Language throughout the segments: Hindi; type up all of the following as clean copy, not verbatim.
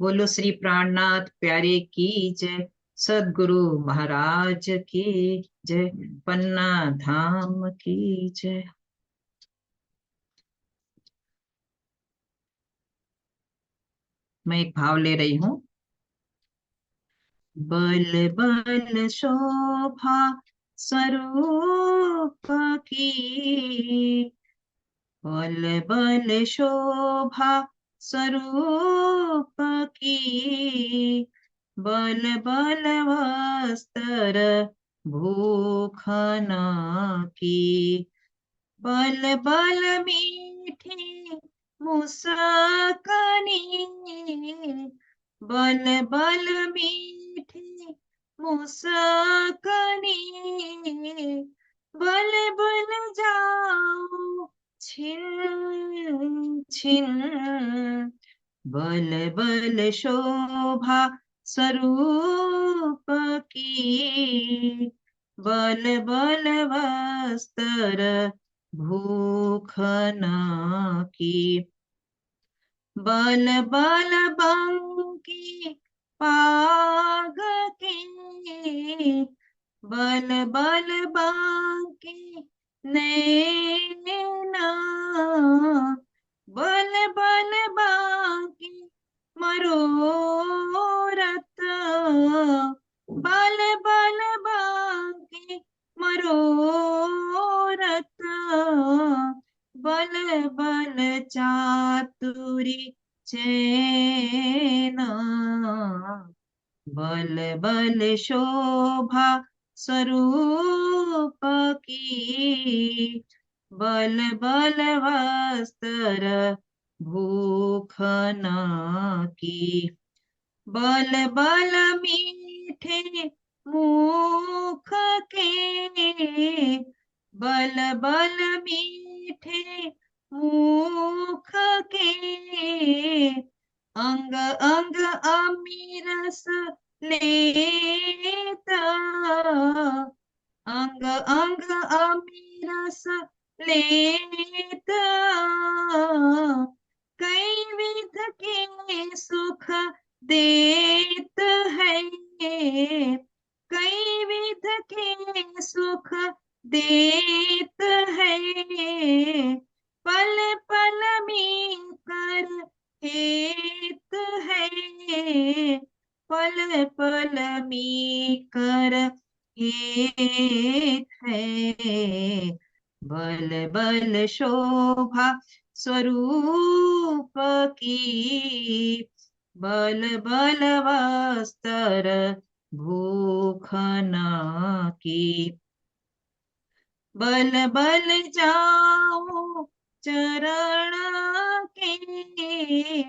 बोलो श्री प्राणनाथ प्यारे की जय। सदगुरु महाराज की जय। पन्ना धाम की जय। मैं एक भाव ले रही हूँ। बल बल शोभा स्वरूप की। बल बल शोभा स्वरूप की। बल बल वस्त्र भूखना की। बल बल मीठी मुस्कानी। बल बल मीठी मुस्कानी। बल बल जाओ छिन छिन। बल बल शोभा स्वरूप की। बल बल वस्त्र भूखना की। बल बल बंकी पाग की। बल बल बांकी नैना। बल बल बांकी मरोरत। बल बल बांकी मरोरत। बल बल चातुरी चैना। बल बल शोभा स्वरूप की। बल बल वस्त्र भूखना की। बल बल मीठे मुख के। बल बल मीठे मुख के। अंग अंग अमीरस लेता। अंग अंग अमीरस लेता। कई विध के सुख देत है। कई विध के सुख देत है। पल पल में कर हेत है। पल पल में कर हेत है। बल बल शोभा स्वरूप की। बल बल वस्त्र भूखना की। बल बल जाओ चरण के।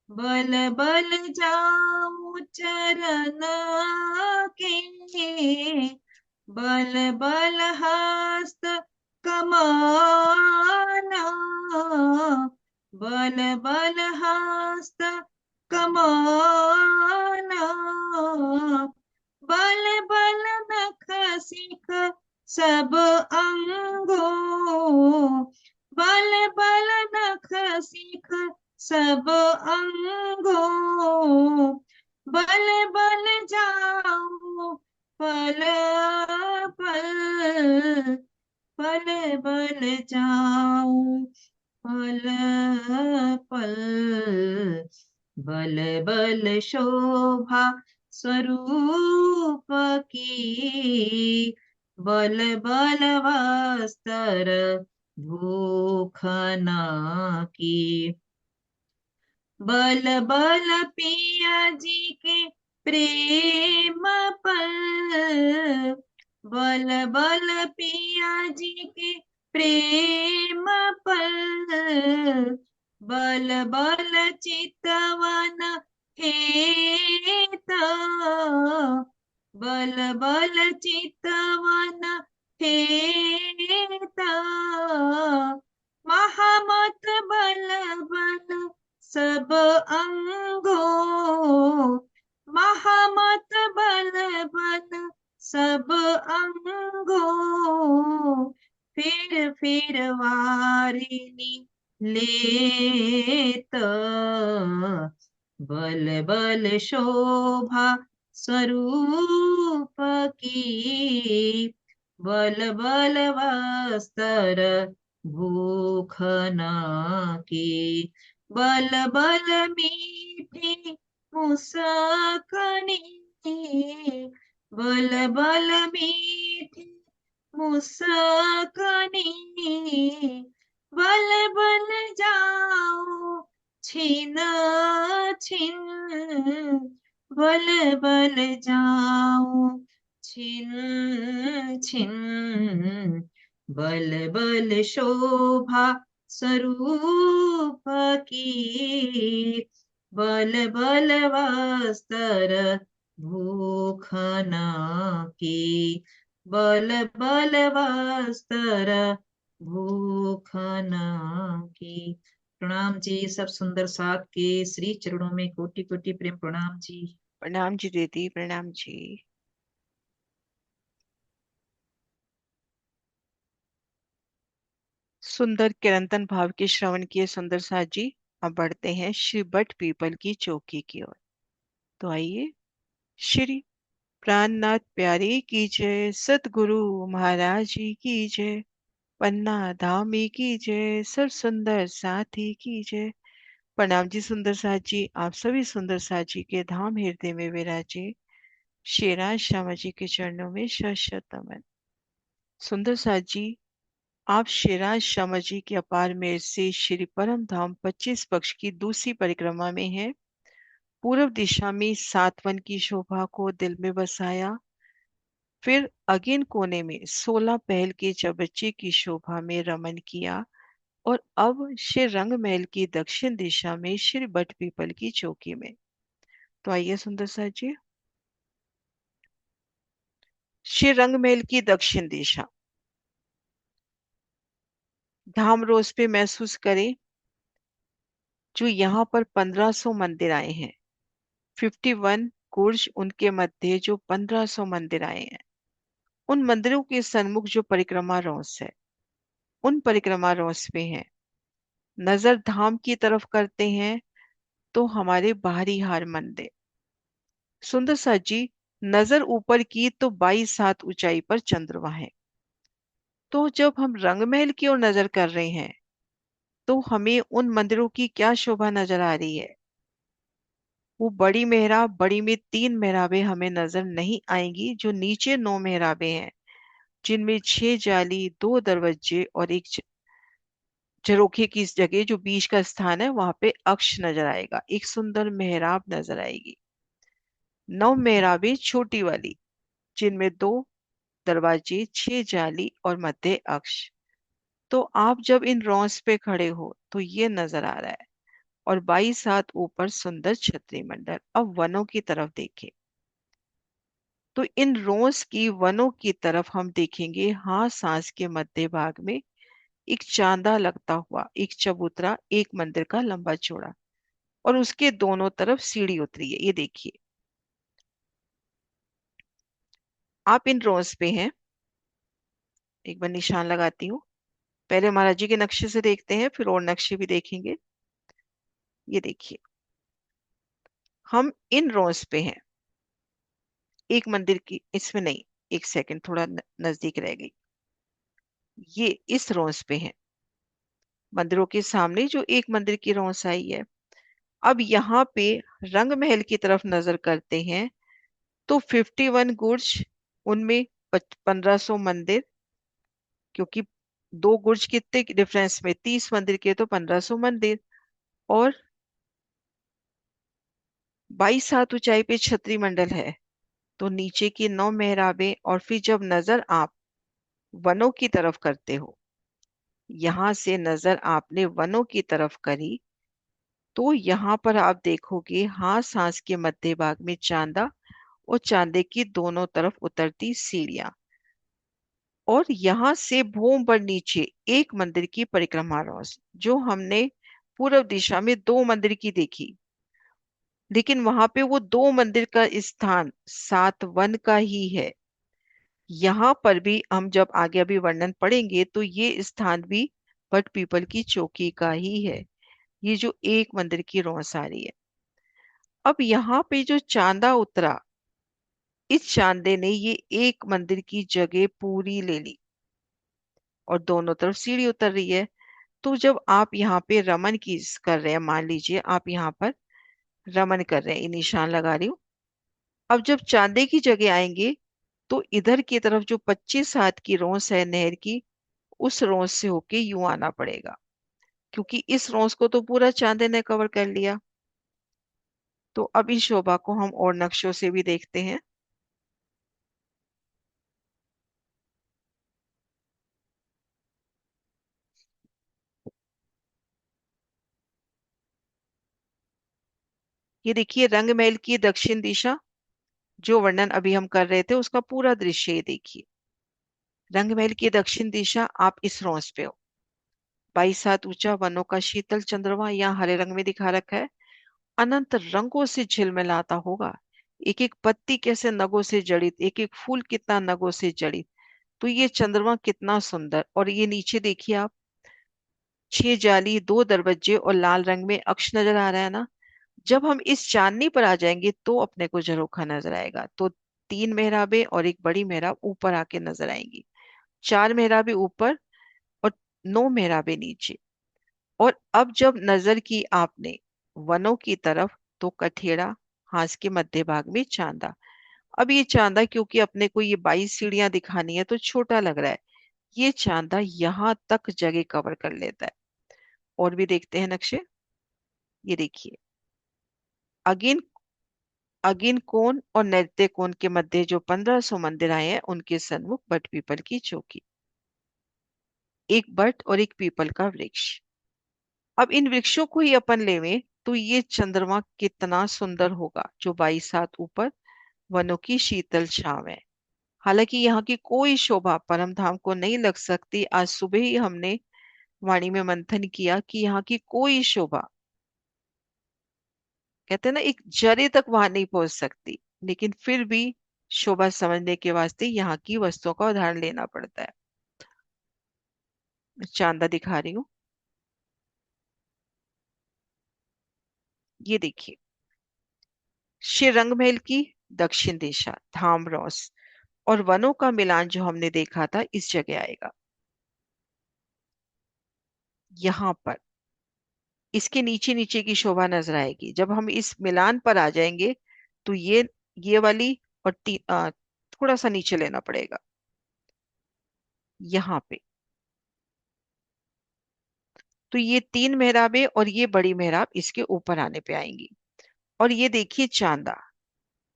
बल बल जाओ चरण के। बल बल हस्त कमाना। बल बल हस्त कमाना। बल बल नख शिख सब अंगों। बल बल नख शिख सब अंगों। बल बल जाओ पल पल। पल बल जाओ पल पल। बल बल शोभा स्वरूप की। बल बल वस्त्र भूखना की। बल बल पिया जी के प्रेम पल। बल बल पिया जी के प्रेम पल। बल बल चितवन हेता। बल बल चितवन हेता। महामत बल बल सब अंगों। महामत बल बल सब अंगों। फिर वारिनी लेत। बल बल शोभा स्वरूप की, बल बल वस्त्र भूखना की, बल बल मीठी मुस्कनी, बल बल मीठी मुस्कनी, बल बल जाओ छिन छिन, बल बल जाओ छिन छिन, बल बल शोभा स्वरूप की, बल बल वस्त्र भूखना की, बल बल वस्त्र भूखना की। प्रणाम जी, सब सुंदर साथ के श्री चरणों में कोटि कोटि प्रेम प्रणाम जी। प्रणाम जी दीदी, प्रणाम जी। सुंदर किरंतन भाव के श्रवण किए सुंदर साथ जी। अब बढ़ते हैं श्री बट पीपल की चौकी की ओर। तो आइए। श्री प्राणनाथ प्यारे की जय, सतगुरु महाराज जी की जय, पन्ना धामी की जय, सर सुंदर साथी की जय। प्रणाम जी सुंदर साथ जी। आप सभी सुंदर साथ जी के धाम हृदय में विराजे शेरा श्यामा जी के चरणों में शत शत नमन। सुंदर साथ जी, आप शिवराज शर्मा जी की अपार मेहर से श्री परम धाम 25 पक्ष की दूसरी परिक्रमा में है। पूर्व दिशा में 7 वन की शोभा को दिल में बसाया, फिर अगेन कोने में 16 पहल के चबच्चे की शोभा में रमन किया, और अब श्री रंग महल की दक्षिण दिशा में श्री बट पीपल की चौकी में। तो आइए सुंदर साथ जी। श्री रंग महल की दक्षिण दिशा, धाम रोज पे महसूस करें जो यहाँ पर 1500 मंदिर आए हैं। 51 कुर्ज उनके मध्य जो 1500 मंदिर आए हैं। उन मंदिरों के सन्मुख जो परिक्रमा रोस है, उन परिक्रमा रोस पे है। नजर धाम की तरफ करते हैं तो हमारे बाहरी हार मंदिर। सुंदर सा जी, नजर ऊपर की तो 22 हाथ ऊंचाई पर चंद्रमा है। तो जब हम रंगमहल की ओर नजर कर रहे हैं तो हमें उन मंदिरों की क्या शोभा नजर आ रही है। वो बड़ी मेहराब, बड़ी में 3 मेहराबें हमें नजर नहीं आएंगी, जो नीचे 9 मेहराबें हैं, जिनमें 6 जाली, 2 दरवाजे और एक झरोखे की जगह जो बीच का स्थान है वहां पे अक्ष नजर आएगा। एक सुंदर मेहराब नजर आएगी। 9 मेहराबें छोटी वाली, जिनमें 2 दरवाजे, 6 जाली और मध्य अक्ष। तो आप जब इन रॉस पे खड़े हो तो ये नजर आ रहा है। और 22 हाथ ऊपर सुंदर छतरी मंडल। अब वनों की तरफ देखें तो इन रोज की वनों की तरफ हम देखेंगे। हाँ, सांस के मध्य भाग में एक चांदा लगता हुआ एक चबूतरा, एक मंदिर का लंबा चौड़ा, और उसके दोनों तरफ सीढ़ी उतरी है। ये देखिए, आप इन रोज पे हैं। एक बार निशान लगाती हूँ। पहले महाराज जी के नक्शे से देखते हैं, फिर और नक्शे भी देखेंगे। ये देखिए, हम इन रोज पे हैं। एक मंदिर की इसमें नहीं, एक सेकंड, थोड़ा नजदीक रह गई। ये इस रोज पे हैं, मंदिरों के सामने जो एक मंदिर की रोस आई है। अब यहाँ पे रंग महल की तरफ नजर करते हैं तो 51 गुर्ज, उनमें 1500 मंदिर, क्योंकि 2 गुर्ज कितने डिफरेंस में, 30 मंदिर के तो 1500 मंदिर। और 22 हाथ ऊंचाई पे छतरी मंडल है। तो नीचे की 9 मेहराबें, और फिर जब नजर आप वनों की तरफ करते हो, यहां से नजर आपने वनों की तरफ करी तो यहाँ पर आप देखोगे हाँ, सांस के मध्य भाग में चांदा और चांदे की दोनों तरफ उतरती सीढ़ियां, और यहाँ से भूम पर नीचे एक मंदिर की परिक्रमा रोज। जो हमने पूर्व दिशा में 2 मंदिर की देखी, लेकिन वहां पे वो 2 मंदिर का स्थान 7 वन का ही है। यहाँ पर भी हम जब आगे अभी वर्णन पढ़ेंगे तो ये स्थान भी बट पीपल की चौकी का ही है। ये जो एक मंदिर की रोस आ रही है, अब यहाँ पे जो चांदा उतरा, इस चांदे ने ये एक मंदिर की जगह पूरी ले ली और दोनों तरफ सीढ़ी उतर रही है। तो जब आप यहाँ पे रमन की कर रहे हैं, मान लीजिए आप यहाँ पर रमन कर रहे हैं, ये निशान लगा रही हूँ। अब जब चांदे की जगह आएंगे तो इधर की तरफ जो 25 हाथ की रोंस है नहर की, उस रोंस से होके यूं आना पड़ेगा, क्योंकि इस रोंस को तो पूरा चांदे ने कवर कर लिया। तो अब इस शोभा को हम और नक्शों से भी देखते हैं। ये देखिए रंगमहल की दक्षिण दिशा, जो वर्णन अभी हम कर रहे थे उसका पूरा दृश्य ये देखिए। रंगमहल की दक्षिण दिशा, आप इस रोंस पे हो। 22 हाथ ऊंचा वनों का शीतल चंद्रमा यहाँ हरे रंग में दिखा रखा है, अनंत रंगों से झिलमिलाता होगा। एक एक पत्ती कैसे नगों से जड़ित, एक एक फूल कितना नगों से जड़ित। तो ये चंद्रमा कितना सुंदर। और ये नीचे देखिए आप, 6 जाली, 2 दरवाजे और लाल रंग में अक्ष नजर आ रहा है ना। जब हम इस चांदनी पर आ जाएंगे तो अपने को झरोखा नजर आएगा। तो 3 मेहराबें और एक बड़ी मेहराब ऊपर आके नजर आएंगी, 4 मेहराबें ऊपर और 9 मेहराबें नीचे। और अब जब नजर की आपने वनों की तरफ, तो कठेड़ा, हाथ के मध्य भाग में चांदा। अब ये चांदा, क्योंकि अपने को ये 22 सीढ़ियां दिखानी है तो छोटा लग रहा है, ये चांदा यहाँ तक जगह कवर कर लेता है। और भी देखते हैं नक्शे। ये देखिए, अगिन अगिन कोण और नैत्य कोण के मध्य जो 1500 मंदिर आए हैं, उनके सन्मुख बट पीपल की चौकी, एक बट और एक पीपल का वृक्ष। अब इन वृक्षों को ही अपन लेवें तो ये चंद्रमा कितना सुंदर होगा, जो 22 हाथ ऊपर वनों की शीतल छांव है। हालांकि यहाँ की कोई शोभा परम धाम को नहीं लग सकती। आज सुबह ही हमने वाणी में मंथन किया कि यहाँ की कोई शोभा, कहते हैं ना, एक जरे तक वहां नहीं पहुंच सकती। लेकिन फिर भी शोभा समझने के वास्ते यहाँ की वस्तुओं का उदाहरण लेना पड़ता है। मैं चांदा दिखा रही हूँ, ये देखिए। श्री रंगमहल की दक्षिण दिशा, धाम रॉस और वनों का मिलान जो हमने देखा था, इस जगह आएगा। यहाँ पर इसके नीचे नीचे की शोभा नजर आएगी। जब हम इस मिलान पर आ जाएंगे तो ये वाली और थोड़ा सा नीचे लेना पड़ेगा, यहाँ पे। तो ये 3 मेहराबें और ये बड़ी मेहराब इसके ऊपर आने पे आएंगी। और ये देखिए चांदा,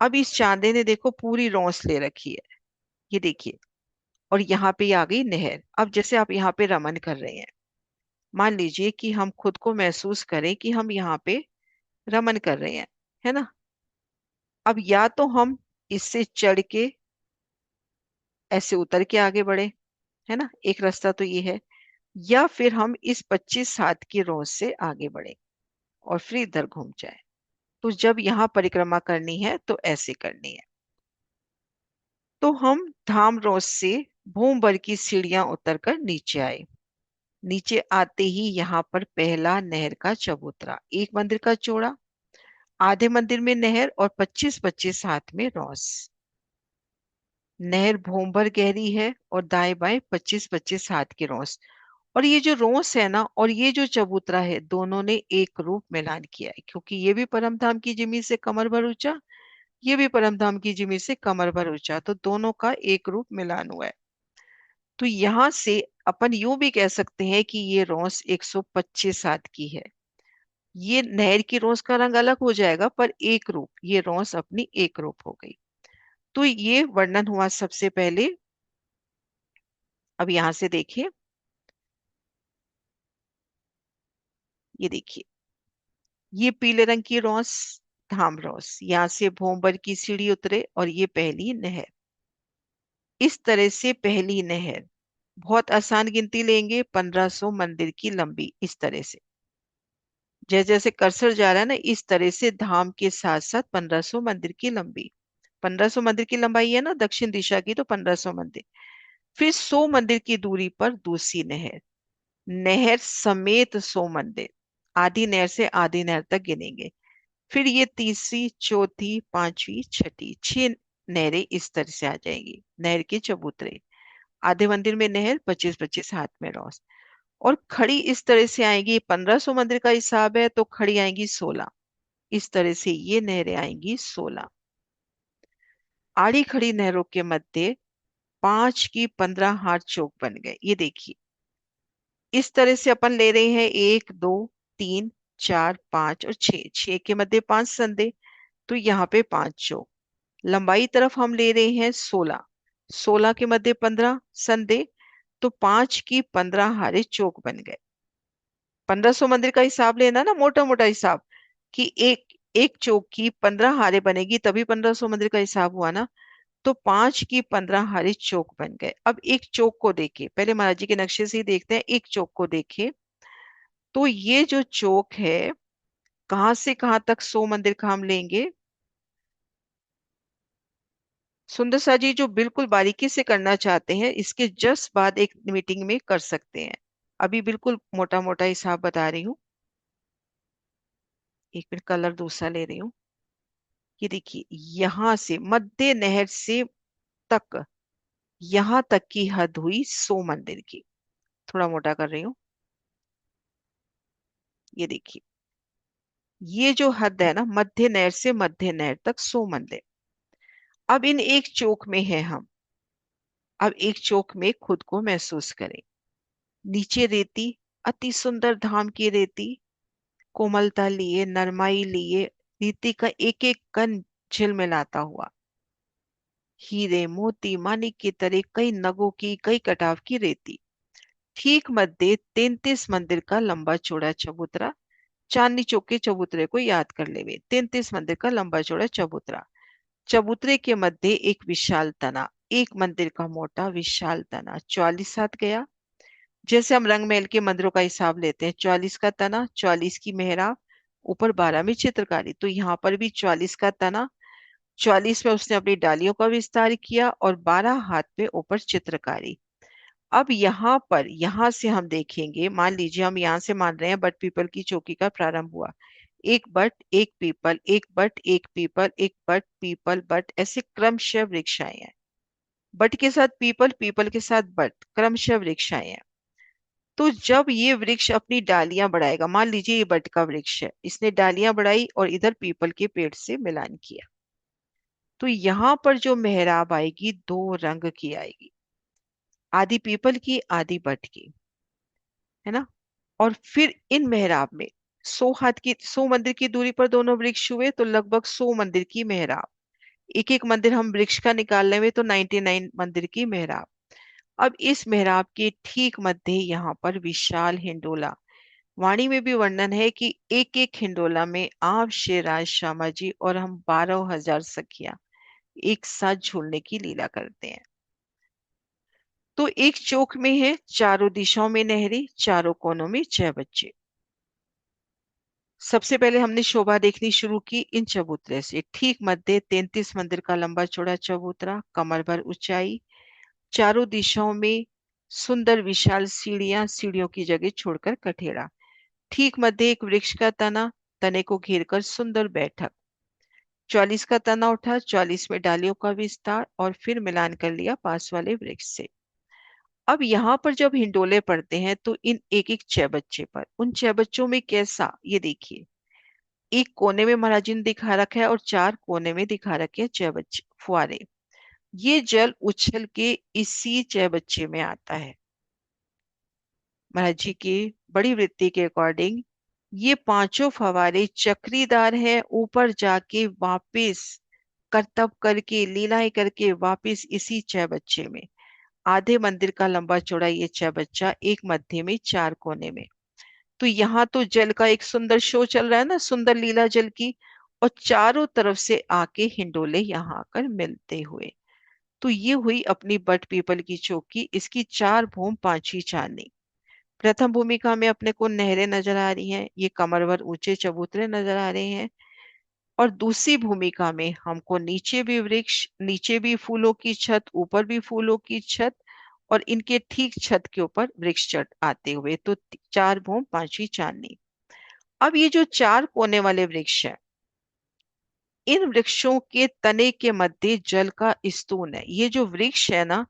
अब इस चांदे ने देखो पूरी रौंस ले रखी है, ये देखिए। और यहाँ पे आ गई नहर। अब जैसे आप यहाँ पे रमन कर रहे हैं, मान लीजिए कि हम खुद को महसूस करें कि हम यहाँ पे रमन कर रहे हैं, है ना। अब या तो हम इससे चढ़ के ऐसे उतर के आगे बढ़े, है ना, एक रास्ता तो ये है। या फिर हम इस 25 हाथ की रोज से आगे बढ़े और फिर इधर घूम जाए। तो जब यहाँ परिक्रमा करनी है तो ऐसे करनी है। तो हम धाम रोज से भूम भर की सीढ़ियां उतरकर नीचे आए। नीचे आते ही यहाँ पर पहला नहर का चबूतरा, एक मंदिर का चौड़ा, आधे मंदिर में नहर और 25-25 हाथ में रोस। नहर भूम भर गहरी है और दाएं बाएं 25-25 हाथ की रोस। और ये जो रोस है ना और ये जो चबूतरा है, दोनों ने एक रूप मिलान किया है, क्योंकि ये भी परमधाम की जिमी से कमर भर ऊंचा, ये भी परमधाम की जिमी से कमर भर ऊंचा, तो दोनों का एक रूप मिलान हुआ है। तो यहां से अपन यूं भी कह सकते हैं कि ये रोस 125 हाथ की है। ये नहर की रोस का रंग अलग हो जाएगा, पर एक रूप, ये रोस अपनी एक रूप हो गई। तो ये वर्णन हुआ सबसे पहले। अब यहां से देखिए, ये देखिए, ये पीले रंग की रोस, धाम रोस, यहाँ से भोंबर की सीढ़ी उतरे और ये पहली नहर। इस तरह से पहली नहर, बहुत आसान गिनती लेंगे, 1500 मंदिर की लंबी, इस तरह से जैसे जैसे कर्सर जा रहा है ना, इस तरह से धाम के साथ साथ 1500 मंदिर की लंबी, 1500 मंदिर की लंबाई है ना दक्षिण दिशा की, तो 1500 मंदिर। फिर 100 मंदिर की दूरी पर दूसरी नहर, नहर समेत 100 मंदिर, आधी नहर से आधी नहर तक गिनेंगे। फिर ये तीसरी, चौथी, पांचवी, छठी, 6 नहरें इस तरह से आ जाएंगी, नहर के चबूतरे। आधे मंदिर में नहर, 25-25 हाथ में रोस। और खड़ी इस तरह से आएगी, 1500 मंदिर का हिसाब है तो खड़ी आएंगी 16। इस तरह से ये नहरें आएंगी 16। आड़ी खड़ी नहरों के मध्य 5 की 15 हाथ चौक बन गए, ये देखिए। इस तरह से अपन ले रहे हैं 1, 2, 3, 4, 5 और 6, 6 के मध्य 5 संधे, तो यहाँ पे 5 चौक। लंबाई तरफ हम ले रहे हैं 16, 16 के मध्य 15 संधे, तो 5 की 15 हारे चौक बन गए। 1500 मंदिर का हिसाब लेना ना, मोटा मोटा हिसाब, कि एक एक चौक की 15 हारे बनेगी, तभी 1500 मंदिर का हिसाब हुआ ना। तो 5 की 15 हारे चौक बन गए। अब एक चौक को देखे, पहले महाराज जी के नक्शे से ही देखते हैं, एक चौक को देखे तो ये जो चौक है, कहां से कहां तक 100 मंदिर का हम लेंगे। सुंदर सा जी जो बिल्कुल बारीकी से करना चाहते हैं, इसके जस्ट बाद एक मीटिंग में कर सकते हैं। अभी बिल्कुल मोटा मोटा हिसाब बता रही हूँ। एक मिनट, कलर दूसरा ले रही हूँ। ये देखिए, यहां से मध्य नहर से तक, यहां तक की हद हुई 100 मंदिर की। थोड़ा मोटा कर रही हूँ। ये देखिए, ये जो हद है ना, मध्य नहर से मध्य नहर तक 100 मंदिर। अब इन एक चौक में है हम। अब एक चौक में खुद को महसूस करें। नीचे रेती, अति सुंदर धाम की रेती, कोमलता लिए, नरमाई लिए, रीति का एक एक कण झिलमिलाता हुआ, हीरे मोती मानिक की तरह कई नगों की, कई कटाव की रेती। ठीक मध्य 33 मंदिर का लंबा चौड़ा चबूतरा। चांदनी चौक के चबूतरे को याद कर ले वे, 33 मंदिर का लंबा चौड़ा चबूतरा। चबूतरे के मध्य एक विशाल तना, एक मंदिर का मोटा विशाल तना, 44 हाथ गया। जैसे हम रंग महल के मंदिरों का हिसाब लेते हैं, 44 का तना, 44 की मेहराब, ऊपर 12 में चित्रकारी, तो यहाँ पर भी 44 का तना, 44 में उसने अपनी डालियों का विस्तार किया और 12 हाथ में ऊपर चित्रकारी। अब यहाँ पर, यहाँ से हम देखेंगे, मान लीजिए हम यहाँ से मान रहे हैं बट पीपल की चौकी का प्रारंभ हुआ। एक बट, एक पीपल, एक बट, एक पीपल, एक बट, पीपल, बट, ऐसे क्रमशः वृक्ष आए हैं। बट के साथ पीपल, पीपल के साथ बट, क्रमशः वृक्ष आए हैं। तो जब ये वृक्ष अपनी डालियां बढ़ाएगा, मान लीजिए ये बट का वृक्ष है, इसने डालियां बढ़ाई और इधर पीपल के पेड़ से मिलान किया, तो यहाँ पर जो मेहराब आएगी 2 रंग की आएगी, आधी पीपल की, आधी बट की, है ना। और फिर इन मेहराब में 100 हाथ की, 100 मंदिर की दूरी पर दोनों वृक्ष हुए, तो लगभग 100 मंदिर की मेहराब। एक एक मंदिर हम वृक्ष का निकाल लेंगे तो 99 मंदिर की मेहराब। अब इस मेहराब के ठीक मध्य यहाँ पर विशाल हिंडोला। वाणी में भी वर्णन है कि एक एक हिंडोला में आप श्री राज श्यामा जी और हम 12,000 सखियां एक साथ झूलने की लीला करते हैं। तो एक चौक में है, चारों दिशाओं में नहरें, चारों कोनों में 6 बच्चे। सबसे पहले हमने शोभा देखनी शुरू की इन चबूतरे से। ठीक मध्य 33 मंदिर का लंबा चौड़ा चबूतरा, कमर भर ऊंचाई, चारों दिशाओं में सुंदर विशाल सीढ़ियां, सीढ़ियों की जगह छोड़कर कठेड़ा। ठीक मध्य एक वृक्ष का तना, तने को घेरकर सुंदर बैठक। 44 का तना उठा, 44 में डालियों का विस्तार और फिर मिलान कर लिया पास वाले वृक्ष से। अब यहाँ पर जब हिंडोले पड़ते हैं तो इन एक एक 6 बच्चे पर, उन 6 बच्चों में कैसा, ये देखिए। एक कोने में महाराज जी ने दिखा रखा है और 4 कोने में दिखा रखे हैं 6 बच्चे फुआरे। ये जल उछल के इसी 6 बच्चे में आता है। महाराज जी की बड़ी वृत्ति के अकॉर्डिंग ये पांचों फवारे चक्रीदार हैं, ऊपर जाके वापिस करतब करके, लीलाएं करके वापिस इसी 6 बच्चे में। आधे मंदिर का लंबा चौड़ा ये 6 बच्चा, एक मध्य में, 4 कोने में। तो यहाँ तो जल का एक सुंदर शो चल रहा है ना, सुंदर लीला जल की, और चारों तरफ से आके हिंडोले यहाँ आकर मिलते हुए। तो ये हुई अपनी बट पीपल की चौकी, इसकी 4 भूम 5 ही चांदनी। प्रथम भूमिका में अपने को नहरें नजर आ रही हैं, ये कमरवर ऊंचे चबूतरे नजर आ रहे हैं। और दूसरी भूमिका में हमको नीचे भी वृक्ष, नीचे भी फूलों की छत, ऊपर भी फूलों की छत, और इनके ठीक छत के ऊपर वृक्ष चढ़ आते हुए, तो 4 भूम 5 ही चांदनी। अब ये जो 4 कोने वाले वृक्ष है, इन वृक्षों के तने के मध्य जल का स्तून है। ये जो वृक्ष है ना,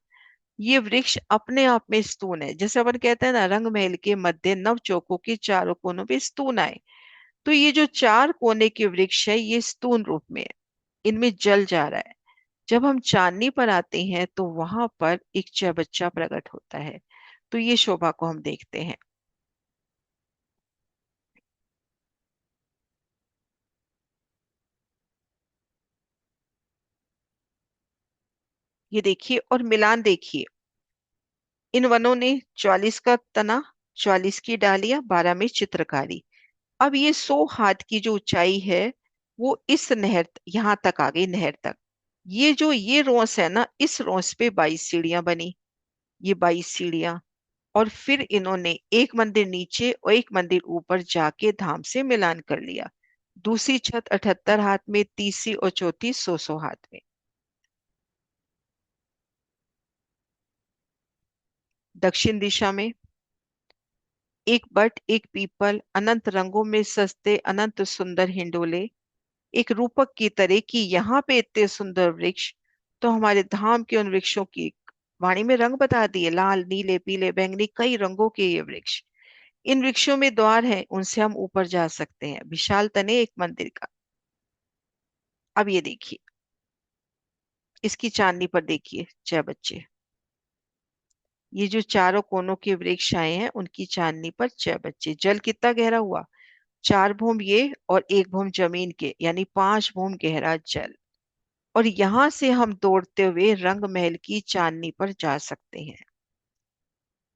ये वृक्ष अपने आप में स्तून है। जैसे अपन कहते हैं ना, रंग महल के मध्य नव चौकों के चारों कोनों पे स्तून आए, तो ये जो चार कोने के वृक्ष है ये स्तून रूप में है, इनमें जल जा रहा है। जब हम चांदनी पर आते हैं तो वहां पर एक चौबच्चा प्रकट होता है। तो ये शोभा को हम देखते हैं। ये देखिए और मिलान देखिए। इन वनों ने 44 का तना, 44 की डालियां, 12 में चित्रकारी। अब ये 100 हाथ की जो ऊंचाई है वो इस नहर यहां तक आ गई, नहर तक। ये जो ये रोंस है ना, इस रोंस पे 22 सीढ़ियां बनी, ये 22 सीढ़ियां। और फिर इन्होंने एक मंदिर नीचे और एक मंदिर ऊपर जाके धाम से मिलान कर लिया। दूसरी छत 78 हाथ में, तीसरी और चौथी 100 हाथ में। दक्षिण दिशा में एक बट, एक पीपल, अनंत रंगों में सस्ते अनंत सुंदर हिंडोले, एक रूपक की तरह कि यहाँ पे इतने सुंदर वृक्ष। तो हमारे धाम के उन वृक्षों की वाणी में रंग बता दिए, लाल नीले पीले बैंगनी कई रंगों के ये वृक्ष। इन वृक्षों में द्वार हैं, उनसे हम ऊपर जा सकते हैं। विशाल तने एक मंदिर का। अब ये देखिए, इसकी चांदनी पर देखिए जय बच्चे, ये जो चारों कोनों के वृक्ष आए हैं उनकी चांदनी पर जय बच्चे। जल कितना गहरा हुआ, 4 भूम ये और 1 भूम जमीन के, यानी 5 भूम गहरा जल। और यहां से हम दौड़ते हुए रंग महल की चांदनी पर जा सकते हैं।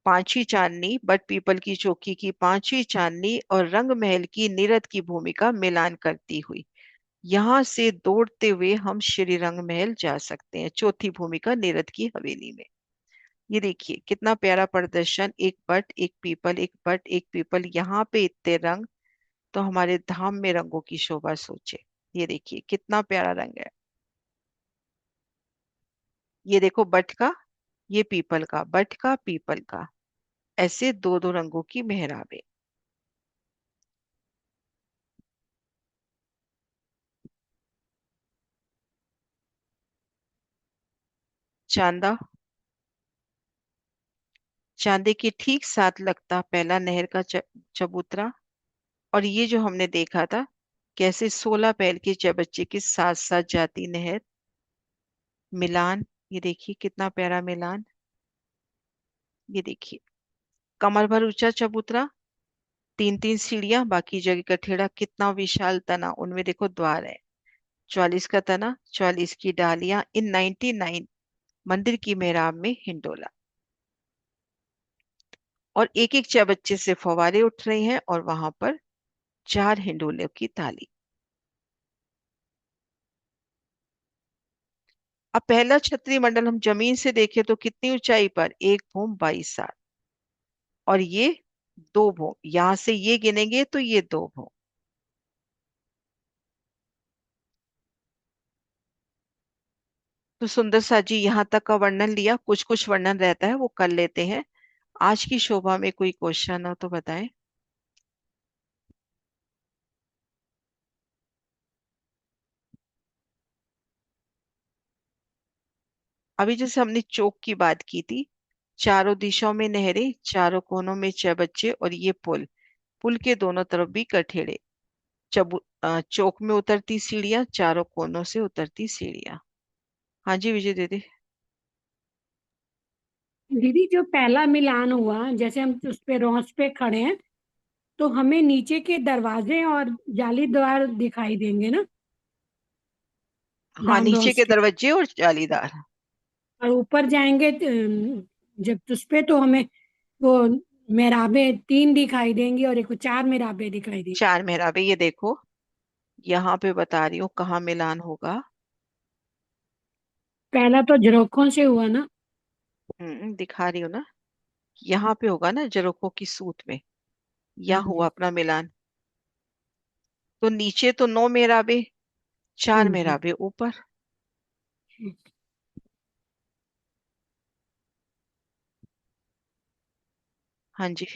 पांचवी चांदनी, बट पीपल की चौकी की पांचवी चांदनी और रंग महल की नीरद की भूमिका मिलान करती हुई यहां से दौड़ते हुए हम श्री रंग महल जा सकते हैं, चौथी भूमिका नीरद की हवेली में। ये देखिए कितना प्यारा प्रदर्शन, एक बट एक पीपल, एक बट एक पीपल, यहाँ पे इतने रंग। तो हमारे धाम में रंगों की शोभा सोचे। ये देखिए कितना प्यारा रंग है। ये देखो बट का, ये पीपल का, बट का पीपल का, ऐसे दो दो रंगों की मेहराबें। चांदा, चांदे के ठीक साथ लगता पहला नहर का चबूतरा। और ये जो हमने देखा था कैसे 16 पैर के चबच्चे के साथ साथ जाती नहर, मिलान। ये देखिए कितना प्यारा मिलान। ये देखिए कमर भर ऊंचा चबूतरा, 3 3 सीढ़ियां, बाकी जगह का ठेड़ा, कितना विशाल तना, उनमें देखो द्वार है। 44 का तना, 44 की डालियां, इन 99 मंदिर की मेहराब में हिंडोला। और एक एक चबच्चे से फव्वारे उठ रहे हैं और वहां पर 4 हिंडोले की ताली। अब पहला क्षत्रिय मंडल हम जमीन से देखें तो कितनी ऊंचाई पर, 1 भूम 22 साल। और ये 2 भूम, यहां से ये गिनेंगे तो ये 2 भूम। तो सुंदर सा जी यहाँ तक का वर्णन लिया, कुछ कुछ वर्णन रहता है वो कर लेते हैं। आज की शोभा में कोई क्वेश्चन हो तो बताएं। अभी जैसे हमने चौक की बात की थी, चारों दिशाओं में नहरें, चारों कोनों में चबच्चे और ये पुल, पुल के दोनों तरफ भी कठेड़े, चौक में उतरती सीढ़ियां, चारों कोनों से उतरती सीढ़ियां। हाँ जी विजय दीदी। दीदी जो पहला मिलान हुआ, जैसे हम उस पे रॉस पे खड़े हैं तो हमें नीचे के दरवाजे और जाली द्वार दिखाई देंगे ना, हाँ, धाम नीचे रॉस के के। दरवाजे और जालीदार। और ऊपर जाएंगे जब उस पे तो हमें वो मेहराबें 3 दिखाई देंगी और एक 4 मेहराबें दिखाई देंगी। 4 मेहराबें, ये देखो यहाँ पे बता रही हूँ कहाँ मिलान होगा। पहला तो झरोखों से हुआ ना। दिखा रही हूँ ना, यहाँ पे होगा ना जरोखों की सूत में, हाँ यहाँ हुआ जी। अपना मिलान। तो नीचे तो 9 मेहराबें, हाँ चार जी। मेहराबें ऊपर। हाँ जी।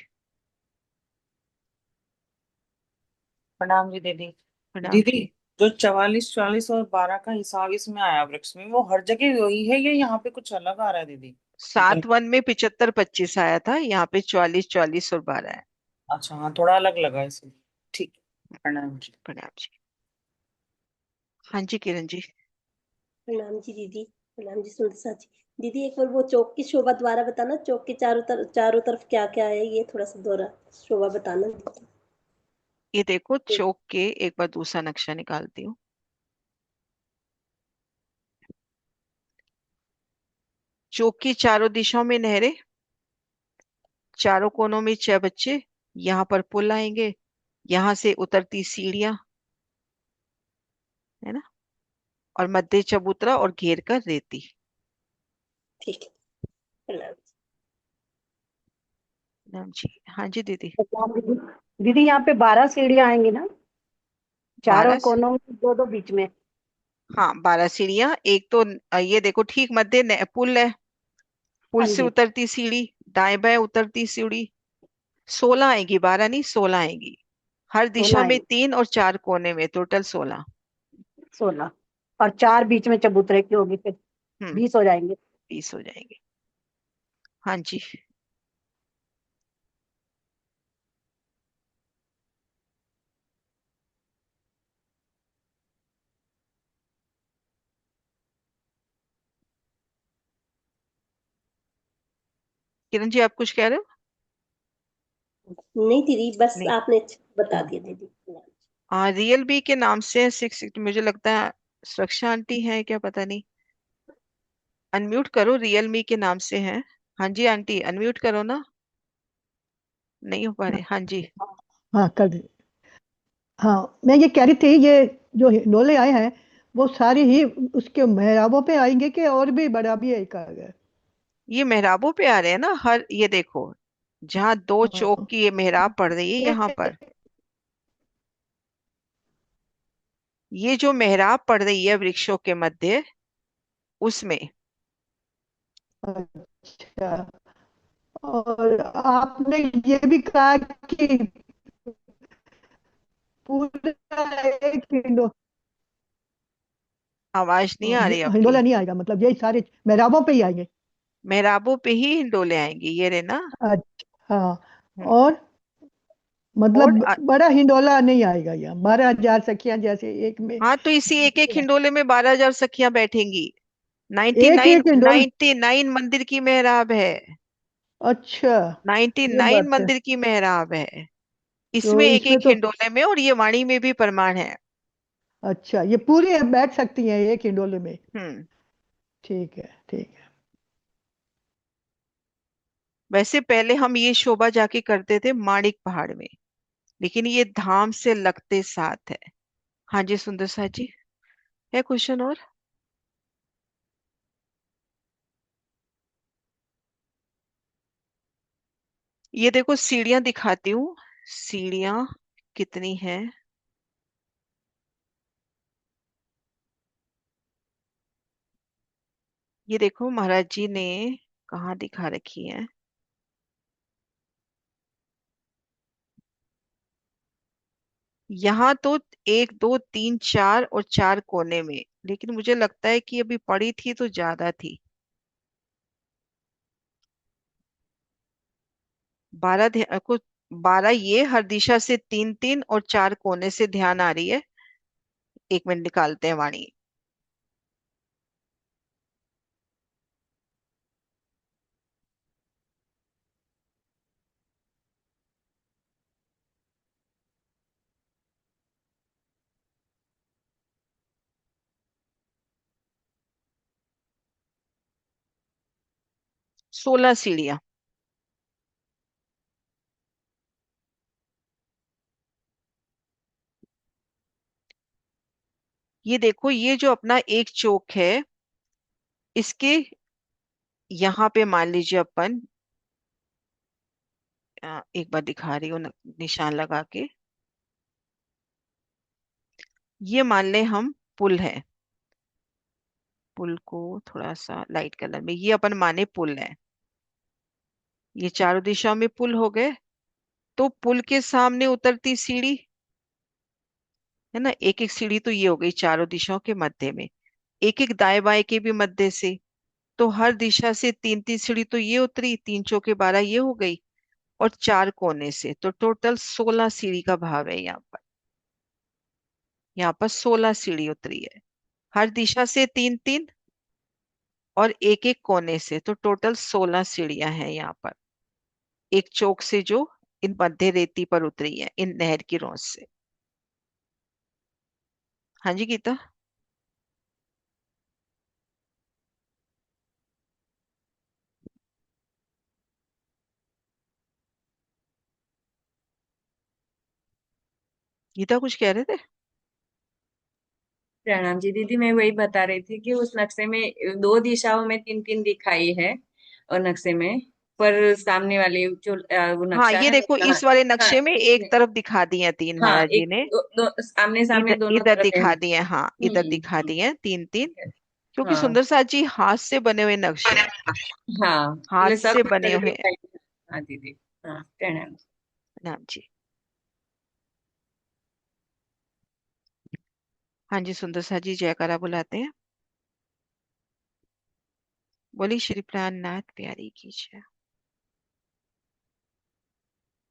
प्रणाम जी दीदी। प्रणाम दीदी, जी। जो 44 44 और 12 का हिसाब इसमें आया वृक्ष में, वो हर जगह वही है या यहाँ पे कुछ अलग आ रहा है दीदी? सात वन में 75 25 आया था, यहाँ पे 44 44 और 12 है। अच्छा हाँ, थोड़ा अलग लगा इसे। ठीक है, प्रणाम जी। प्रणाम जी। हाँ जी किरण जी। प्रणाम जी दीदी। प्रणाम जी सुंदर जी। दीदी एक बार वो चौक की शोभा दोबारा बताना, चौक के चारों तरफ क्या क्या है, ये थोड़ा सा दोहरा शोभा बताना दीदी। ये देखो चौक के, एक बार दूसरा नक्शा निकालती हूँ। चौक की चारों दिशाओं में नहरें, चारों कोनों में 6 बच्चे, यहाँ पर पुल आएंगे, यहाँ से उतरती सीढ़ियां, है ना, और मध्य चबूतरा और घेर कर रेती। ठीक है, प्रणाम। राम जी। हाँ जी दीदी। प्रणाम दीदी। दीदी यहाँ पे 12 सीढ़ियाँ आएंगी ना, चारों 12। कोनों में, दो दो बीच में। हाँ 12 सीढ़ियां, एक तो ये देखो ठीक मध्य पुल है, पुल हाँ से जी, उतरती सीढ़ी, दाएं बाएं उतरती सीढ़ी। 16 आएगी, 12 नहीं 16 आएगी। हर 16 दिशा में आएंगी। 3 और 4 कोने में टोटल 16। 16 और 4 बीच में चबूतरे की होगी, फिर हम्म। 20 हो जाएंगे। 20 हो जाएंगे। हाँ जी। किरण जी आप कुछ कह रहे हो? नहीं दीदी, बस नहीं। आपने बता दिया दीदी। रियल बी के नाम से 6, मुझे लगता है सुरक्षा आंटी है क्या, पता नहीं। अनम्यूट करो, रियल मी के नाम से है। हाँ जी आंटी अनम्यूट करो ना, नहीं हो पा रहे। हाँ जी। हाँ कर दी। हाँ मैं ये कह रही थी, ये जो हिंडोले आए हैं वो सारे ही उसके मेहराबों पे आएंगे कि और भी बड़ा भी एक आ गया? ये मेहराबों पे आ रहे हैं ना, हर ये देखो जहाँ दो चौक हाँ की ये मेहराब पड़ रही है यहाँ पर, ये जो मेहराब पड़ रही है वृक्षों के मध्य, उसमें। अच्छा, और आपने ये भी कहा कि पूरा एक आवाज नहीं आ रही आपकी। हिंडोला नहीं आएगा, मतलब यही सारे मेहराबों पे ही आएंगे? मेहराबों पे ही हिंडोले आएंगे, ये रहे ना। अच्छा, हाँ। हम्म। और और मतलब बड़ा हिंडोला नहीं आएगा यहाँ 12,000 सखियां जैसे एक में? हाँ तो इसी एक एक हिंडोले में 12,000 सखियां बैठेंगी। एक 99 एक हिंडोल? 99 मंदिर की मेहराब है। अच्छा, ये 99 बात है। मंदिर की मेहराब है इसमें, तो एक इसमें एक तो हिंडोले में, और ये वाणी में भी प्रमाण है। अच्छा, ये पूरी बैठ सकती हैं एक हिंडोले में? हम्म। ठीक है, ठीक है। वैसे पहले हम ये शोभा जाके करते थे माणिक पहाड़ में, लेकिन ये धाम से लगते साथ है। हाँ जी सुंदर सा जी, है क्वेश्चन और? ये देखो सीढ़ियां दिखाती हूँ, सीढ़ियां कितनी है। ये देखो महाराज जी ने कहाँ दिखा रखी है। यहाँ तो 1 2 3 4 और 4 कोने में, लेकिन मुझे लगता है कि अभी पड़ी थी तो ज्यादा थी। 12 कुछ, 12 ये हर दिशा से 3 3 और 4 कोने से ध्यान आ रही है। 1 मिनट निकालते हैं वाणी। सोलह सीढ़ियां। ये देखो ये जो अपना एक चौक है, इसके यहाँ पे मान लीजिए अपन, एक बार दिखा रही हूँ निशान लगा के। ये मान ले हम पुल है, पुल को थोड़ा सा लाइट कलर में, ये अपन माने पुल है। ये चारों दिशाओं में पुल हो गए, तो पुल के सामने उतरती सीढ़ी, है ना। एक एक सीढ़ी तो ये हो गई चारों दिशाओं के मध्य में, एक एक दाएं बाएं के भी मध्य से। तो हर दिशा से तीन तीन सीढ़ी तो ये उतरी, तीन चौके 12 ये हो गई, और चार कोने से तो टोटल 16 सीढ़ी का भाव है यहाँ पर। यहाँ पर 16 सीढ़ी उतरी है, हर दिशा से तीन तीन और एक एक कोने से, तो टोटल 16 सीढ़ियां हैं यहाँ पर, एक चौक से जो इन मध्य रेती पर उतरी है इन नहर की रौंद से। हाँ जी गीता। गीता कुछ कह रहे थे? प्रणाम जी दीदी, मैं वही बता रही थी कि उस नक्शे में दो दिशाओं में तीन तीन दिखाई है और नक्शे में, पर सामने वाले जो वो हाँ नक्शा ये है वो देखो, कहाँ। इस वाले हाँ नक्शे में एक तरफ दिखा दी है तीन, हाँ, महाराज जी एक ने। आमने सामने इधर दोनों इधर तरफ है। दिखा दिए, हाँ इधर दिखा दिए हैं तीन तीन, क्योंकि हाँ सुंदर साथ जी हाथ से बने हुए नक्शे हैं, हाँ, हाथ मतलब सब से एक बने तरफ हुए हैं। दिखाई। हाँ दीदी। हाँ प्रणाम। नाम जी। हाँ जी, सुंदर साथ जी जयकारा बुलाते हैं। बोली श्री प्राणनाथ प्यारी की जय।